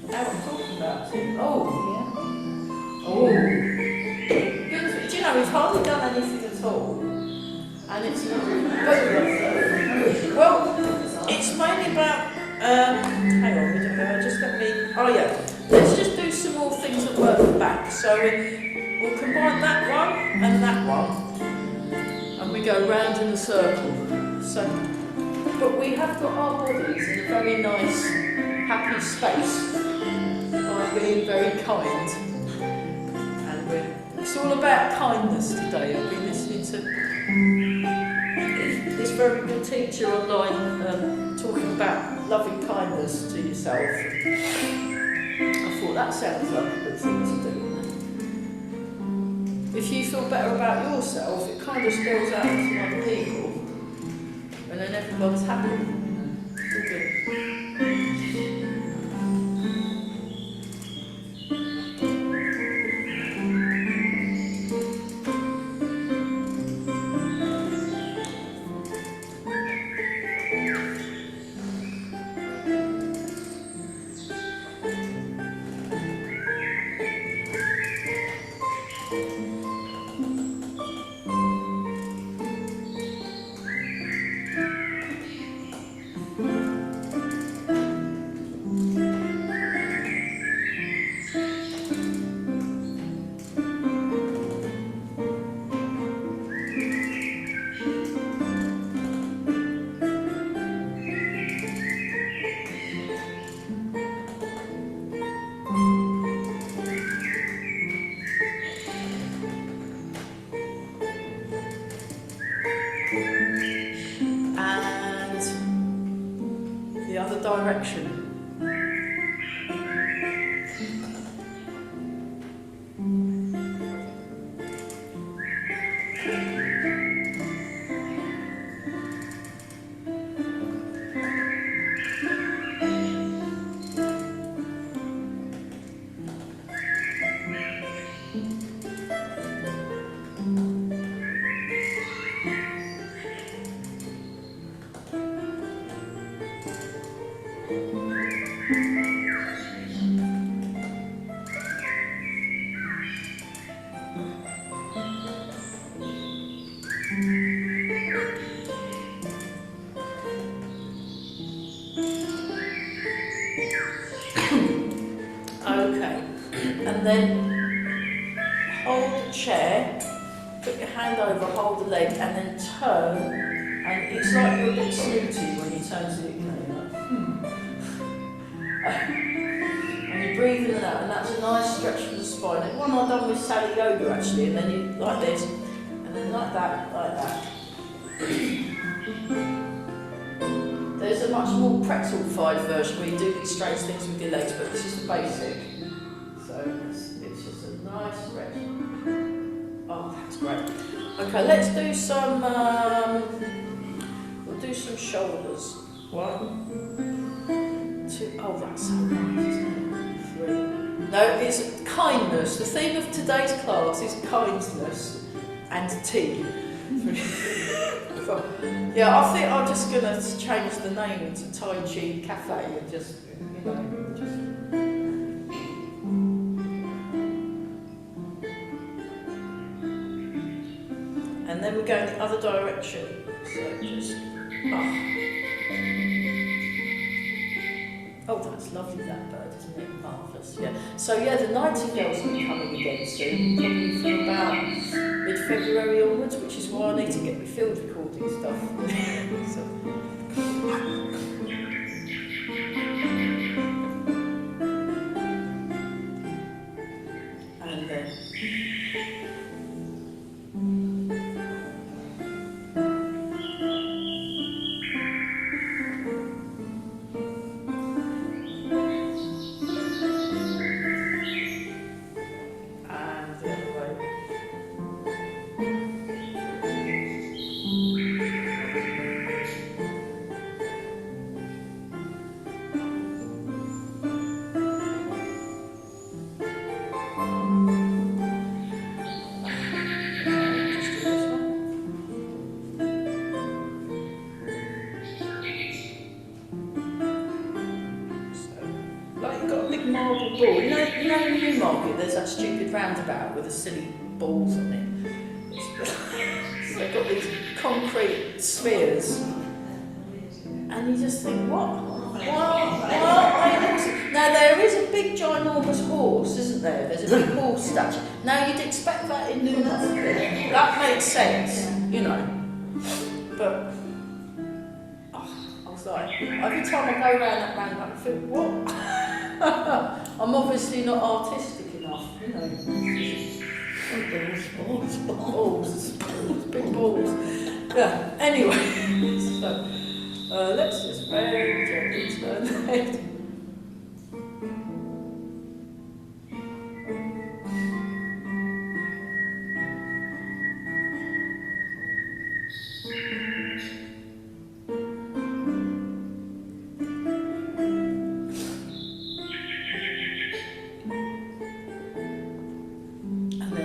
Now I'm talking about tea. Oh, yeah. Oh. Good. Do you know, we've hardly done anything at all. And it's not... Well, it's mainly about... hang on, just let me... Oh, yeah. Let's just do some more things that work the back. So we'll combine that one and that one. And we go round in a circle. So... But we have got our bodies in a very nice, happy space by being very kind. And it's all about kindness today. I've been listening to this very good teacher online talking about loving kindness to yourself. I thought that sounds like a good thing to do. If you feel better about yourself, it kind of spills out into other people. And then everyone's happy. All good. Direction. Okay, and then hold the chair, put your hand over, hold the leg, and then turn And it's like you're a bit snooty when you turn to it, you know, you're like, and you breathe in and out, and that's a nice stretch for the spine. And one I've done with Sally Yoga actually, and then you like this, and then like that, like that. There's a much more pretzel-fied version where you do these strange things with your legs, but this is the basic. So it's just a nice stretch. Oh, that's great. Okay, let's do some, we'll do some shoulders. 1, 2, oh that's so nice, isn't it? 3. No, it's kindness. The theme of today's class is kindness and tea. 3, 4. Yeah, I think I'm just going to change the name to Tai Chi Cafe and just, you know, just... And then we're going the other direction. So just, oh, that's lovely, that bird, isn't it? Marvellous, yeah. So yeah, the Nightingales will be coming again soon, probably from about mid-February onwards, which is why I need to get my field recording stuff. So. And then... marble ball. You know in Newmarket there's that stupid roundabout with the silly balls on it. So they've got these concrete spheres. And you just think, what? Now there is a big ginormous horse, isn't there? There's a big horse statue. Now you'd expect that in Newmarket. That makes sense, you know. But I was like, every time I go around that roundabout I think, what? I'm obviously not artistic enough, you know. Balls, big balls. Yeah, anyway, so let's just very gently turn the head.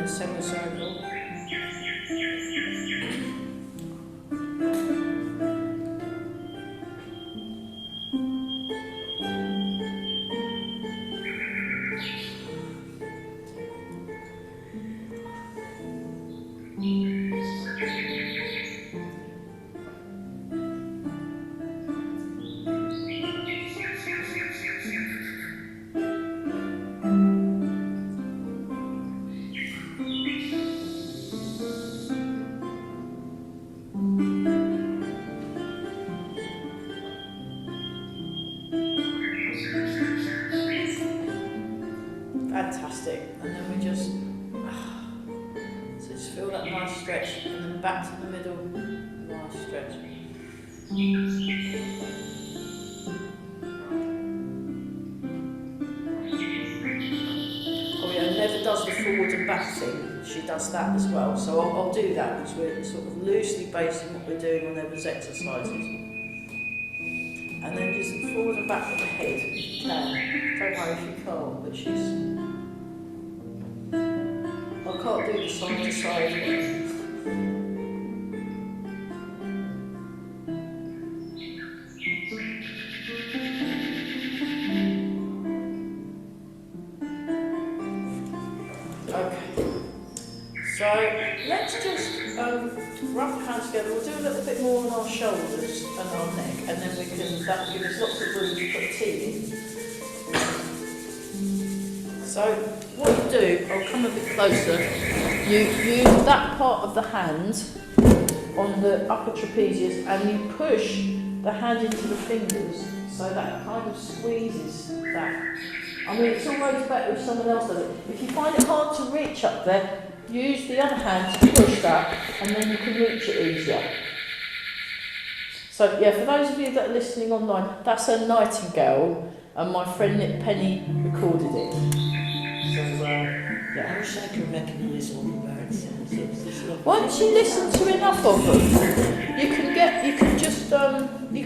Semicircle. Fantastic, and then we just so just feel that nice stretch, and then back to the middle, nice stretch. Oh yeah, Never does the forward and back thing. She does that as well, so I'll do that because we're sort of loosely basing what we're doing on Never's exercises. And then just forward and back with the head if you can. Don't worry if you can't, but she's... I can't do the side to side one. Okay. So let's just rub the hands together. We'll do a little bit more on our shoulders and our neck, and then we can, that'll give us lots of room to put tea in. So what you do, I'll come a bit closer, you use that part of the hand on the upper trapezius, and you push the hand into the fingers, so that kind of squeezes that. I mean, it's always better if someone else does it. If you find it hard to reach up there, use the other hand to push that, and then you can reach it easier. So yeah, for those of you that are listening online, that's a nightingale, and my friend Nick Penny recorded it. So yeah. I wish I could recognise all the bird sounds. It's lovely. Once you listen to enough of them, you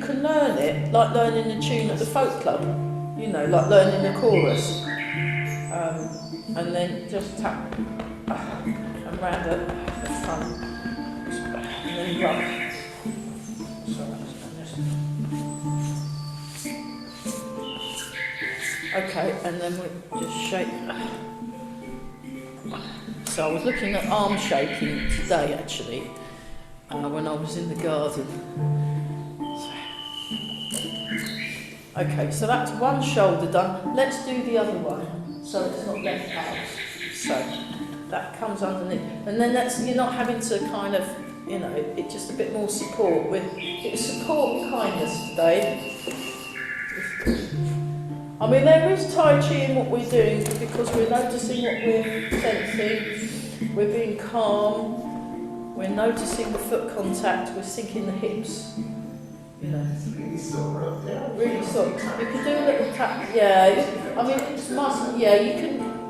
can learn it, like learning a tune at the folk club, you know, like learning the chorus, and then just tap and round the front, and then rub. Okay, and then we just shake. So I was looking at arm shaking today, actually, when I was in the garden. Okay, so that's one shoulder done. Let's do the other one, so it's not left out. So that comes underneath, and then you're not having to kind of, you know, it's just a bit more support. It's support and kindness today. I mean, there is Tai Chi in what we're doing because we're noticing what we're sensing, we're being calm, we're noticing the foot contact, we're sinking the hips, you know. Really sore up there. Really sore. You can do a little tap, yeah. I mean, it's muscle, yeah,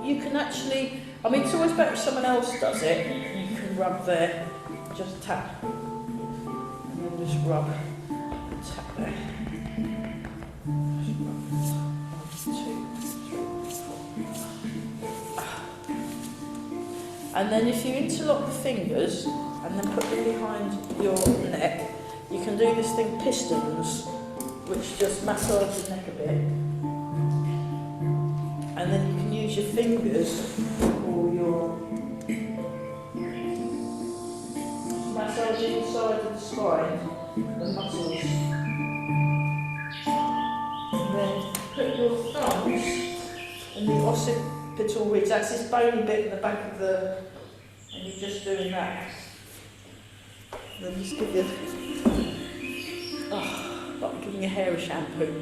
you can actually, I mean, it's always better if someone else does it. You can rub there, just tap, and then just rub, and tap there. And then if you interlock the fingers and then put them behind your neck, you can do this thing pistons, which just massage the neck a bit. And then you can use your fingers or your massaging inside of the spine, the muscles. And then put your thumbs in the occipital ridge. That's this bony bit in the back of the, and you're just doing that. Then just give you, like giving your hair a shampoo,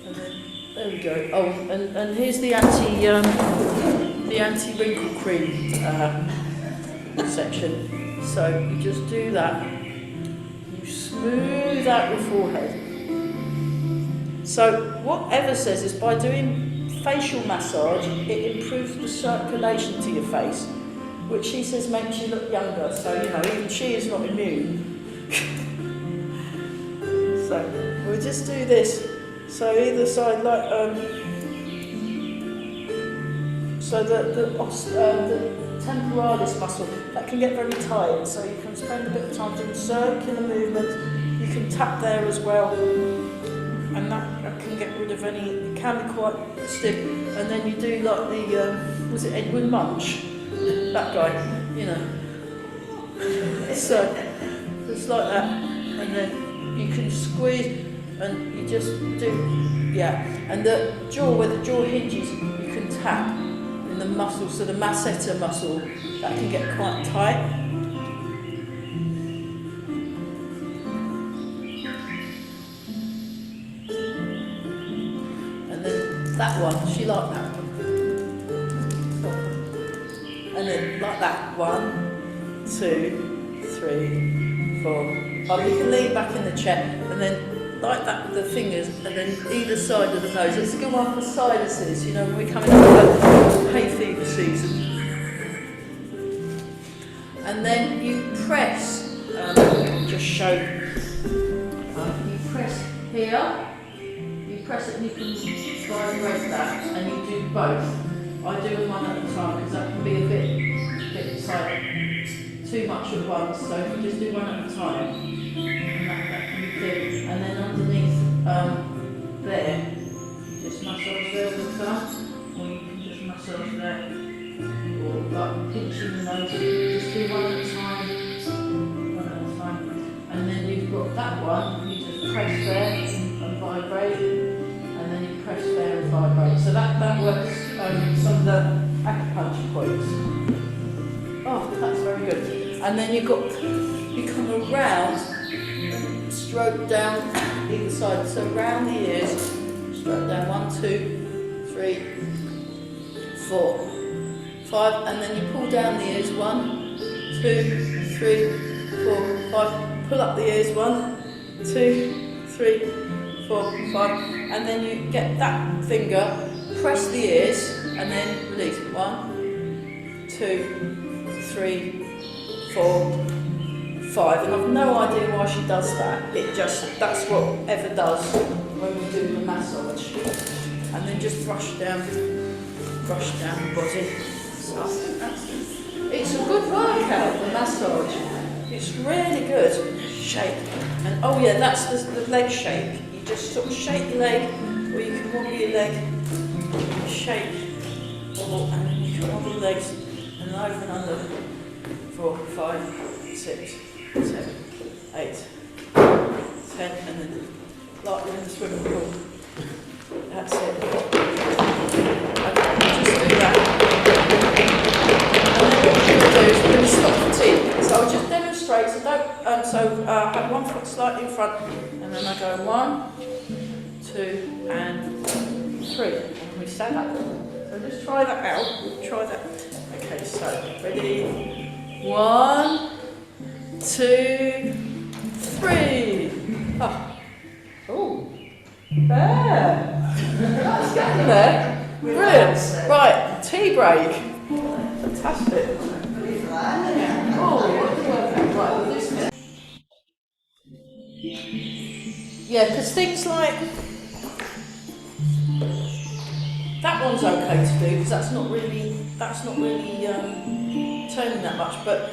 and then there we go. Oh, and here's the anti-wrinkle cream section. So you just do that. You smooth out your forehead. So what Eva says is by doing facial massage, it improves the circulation to your face, which she says makes you look younger. So, you know, even she is not immune. So we'll just do this. So either side, like so the temporalis muscle that can get very tight. So you can spend a bit of time doing circular movement. You can tap there as well, and that can get rid of any. It can be quite stiff. And then you do like the was it Edwin Munch? That guy, you know. So it's like that, and then you can squeeze, and you just do, yeah. And the jaw, where the jaw hinges, you can tap in the muscle. So the masseter muscle that can get quite tight. And then that one, she liked that one. And then like that, 1, 2, 3, 4. Oh, you can lean back in the chair, and then like that with the fingers, and then either side of the nose. It's a good one for sinuses, you know, when we're coming up to hay fever season. And then you press, just show, you press here, you press it and you can vibrate that, and you do both. I do them one at a time because that can be a bit tight, too much at once. So if you just do one at a time, and that can be good. And then underneath there, you just massage there with the thumb, or you can just massage there, or like pinching the nose. Just do one at a time, and then you've got that one. You just press there and vibrate. And then you press there and vibrate. So that works some of the acupuncture points. Oh, that's very good. And then you've got you come around, stroke down either side. So round the ears, stroke down 1, 2, 3, 4, 5, and then you pull down the ears 1, 2, 3, 4, 5. Pull up the ears 1, 2, 3, 4, 5, and then you get that finger, press the ears, and then release. 1, 2, 3, 4, 5. And I've no idea why she does that. That's what Eva does when we do the massage. And then just brush down the body. It's a good workout, the massage. It's really good. Shake. And oh yeah, that's the leg shake. You just sort of shake the leg, or you can wobble your leg, shake, wobble, and then you can wobble the legs, and over and under. 4, 5, 6, 7, 8, 10, and then like you're in the swimming pool. That's it. Okay, just do that. And then what we're going to do is we're going to stop fatigue. So I'll just demonstrate. So don't. I have one foot slightly in front, and then I go 1, 2, and 3. And we stand up. So just try that out. Try that. Okay. So ready. 1, 2, 3. Oh, there. That's getting there. Brilliant. Right, tea break. Fantastic. Oh, right. Yeah, because things like that one's okay to do because that's not really turning that much, but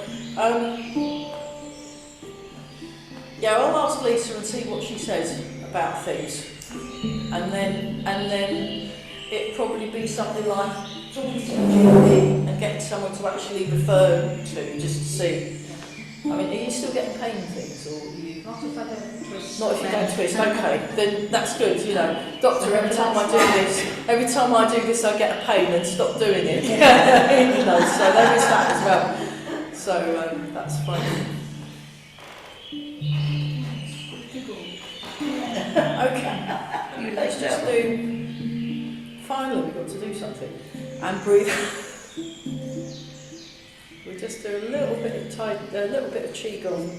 yeah, I'll ask Lisa and see what she says about things, and then it'd probably be something like talking to the GP and getting someone to actually refer to, just to see. I mean, are you still getting pain things, or are you? Not if I don't twist. Not if you don't twist. Okay, then that's good. You know, doctor. Every time I do this, I get a pain and stop doing it. You know, so there is that as well. So that's fine. Okay, let's just do. Finally, we've got to do something and breathe. We just do a little bit of qigong.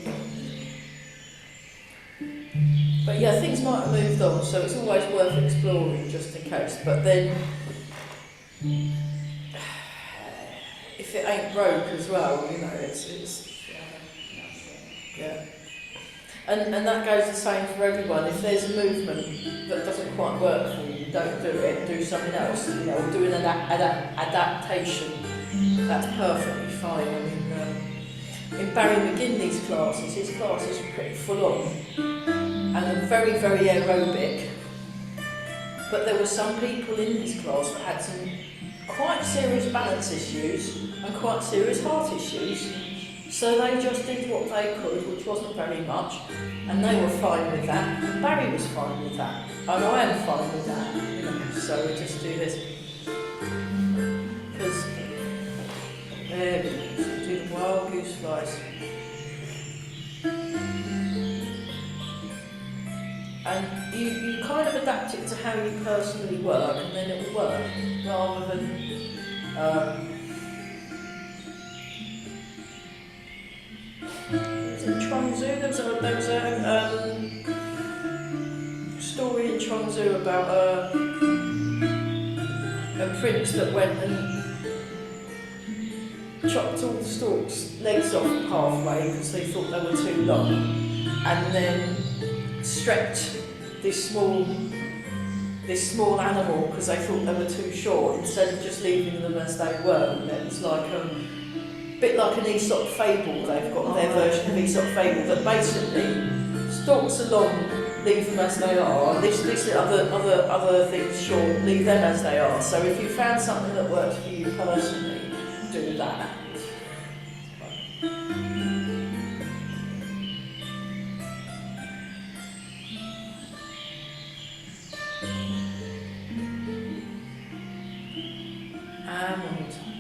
But yeah, things might have moved on, so it's always worth exploring just in case. But then, if it ain't broke as well, you know, it's yeah. And that goes the same for everyone. If there's a movement that doesn't quite work for you, don't do it. Do something else. You know, do an adaptation. That's perfectly fine. I mean, in Barry McGinley's classes, his classes are pretty full on and very, very aerobic. But there were some people in his class that had some quite serious balance issues and quite serious heart issues. So they just did what they could, which wasn't very much, and they were fine with that. And Barry was fine with that, and I am fine with that. You know, so we just do this. Because there we go. So do the wild goose flies. And you kind of adapt it to how you personally work, and then it will work, rather than in Chuangzu, there was a story in Chuangzu about a prince that went and chopped all the storks' legs off halfway because they thought they were too long, and then stretched this small animal because they thought they were too short instead of just leaving them as they were. And it was like a bit like an Aesop fable. They've got their version of Aesop fable that basically stalks along, leave them as they are. This other things short, leave them as they are. So if you found something that works for you personally, do that. And one more time.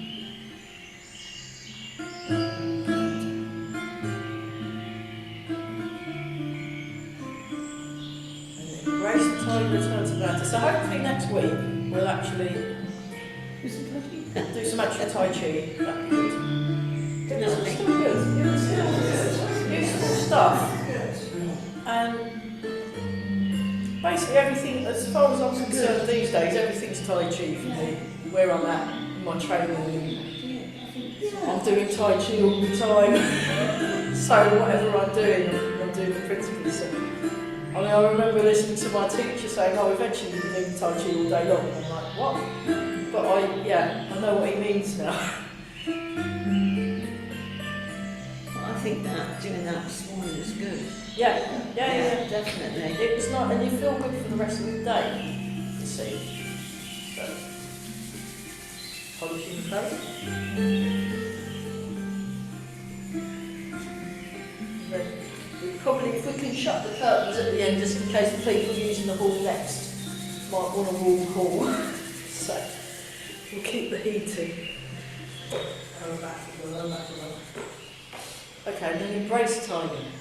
next week we'll actually do some actual Tai Chi. That'd be good. It was still good. It was still useful stuff. And basically everything, as far as I'm concerned these days, everything's Tai Chi for me. Where I'm at in my training, I'm doing Tai Chi all the time. So whatever I'm doing the principles. So, I mean, I remember listening to my teacher saying, "Oh, eventually you'll be doing Tai Chi all day long." And I'm like, "What?" But I know what he means now. I think that doing that this morning was good. Yeah, Definitely. It was nice, and you feel good for the rest of the day. You see. So, polishing the plate. Then we probably, if we can shut the curtains at the end, just in case the people using the hall next might want a warm hall. So we'll keep the heating. Okay, then embrace timing.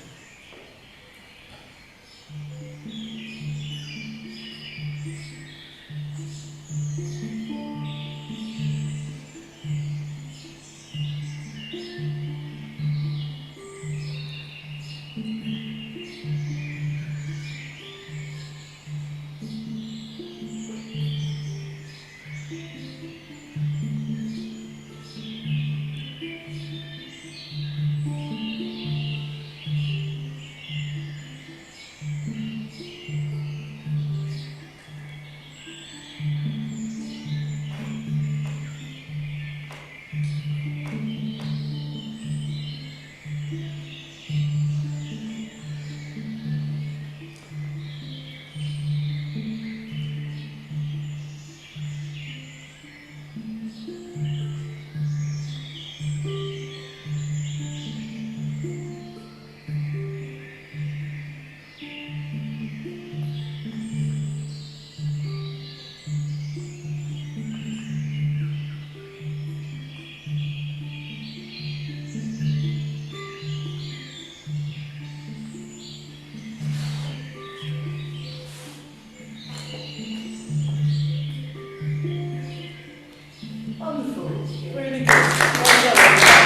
Wonderful, really good. Well done.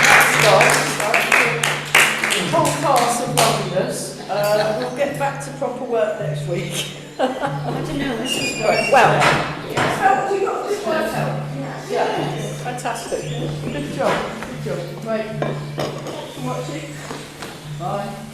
That's nice. Whole class of loveliness. We'll get back to proper work next week. I don't know, this is Right, well, how we got this work out? Yeah, fantastic. Good job. Great. Thanks for watching. Bye.